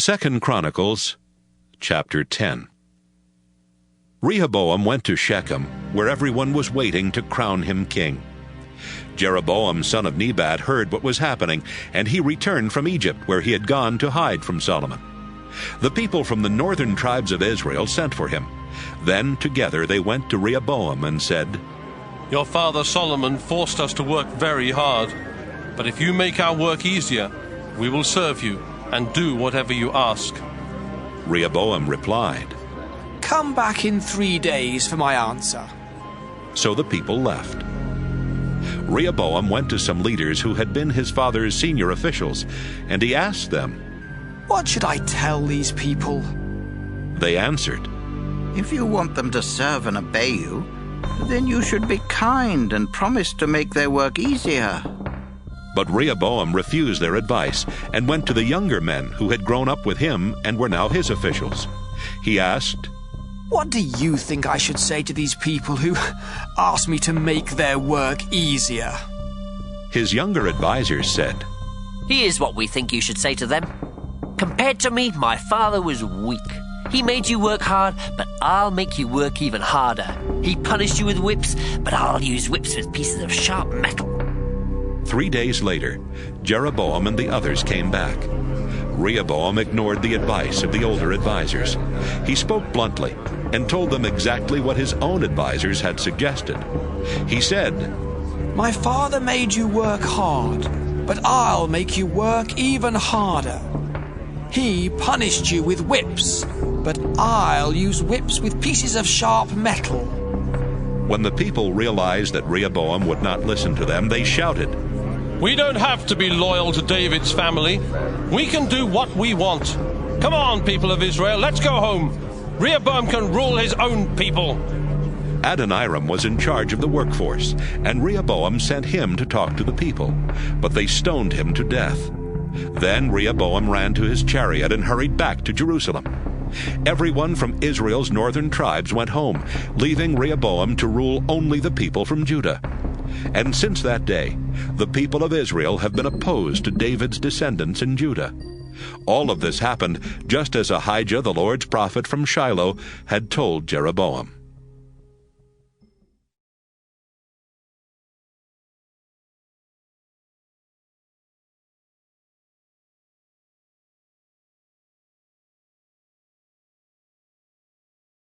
2 Chronicles, chapter 10. Rehoboam went to Shechem, where everyone was waiting to crown him king. Jeroboam, son of Nebat, heard what was happening, and he returned from Egypt, where he had gone to hide from Solomon. The people from the northern tribes of Israel sent for him. Then together they went to Rehoboam and said, "Your father Solomon forced us to work very hard. But if you make our work easier, we will serve you and do whatever you ask." Rehoboam replied, "Come back in 3 days for my answer." So the people left. Rehoboam went to some leaders who had been his father's senior officials, and he asked them, "What should I tell these people?" They answered, "If you want them to serve and obey you, then you should be kind and promise to make their work easier." But Rehoboam refused their advice and went to the younger men who had grown up with him and were now his officials. He asked, "What do you think I should say to these people who ask me to make their work easier?" His younger advisers said, "Here's what we think you should say to them. Compared to me, my father was weak. He made you work hard, but I'll make you work even harder. He punished you with whips, but I'll use whips with pieces of sharp metal." 3 days later, Jeroboam and the others came back. Rehoboam ignored the advice of the older advisers. He spoke bluntly and told them exactly what his own advisers had suggested. He said, "My father made you work hard, but I'll make you work even harder. He punished you with whips, but I'll use whips with pieces of sharp metal." When the people realized that Rehoboam would not listen to them, they shouted, "We don't have to be loyal to David's family. We can do what we want. Come on, people of Israel, let's go home. Rehoboam can rule his own people." Adoniram was in charge of the workforce, and Rehoboam sent him to talk to the people, but they stoned him to death. Then Rehoboam ran to his chariot and hurried back to Jerusalem. Everyone from Israel's northern tribes went home, leaving Rehoboam to rule only the people from Judah. And since that day, the people of Israel have been opposed to David's descendants in Judah. All of this happened just as Ahijah, the Lord's prophet from Shiloh, had told Jeroboam.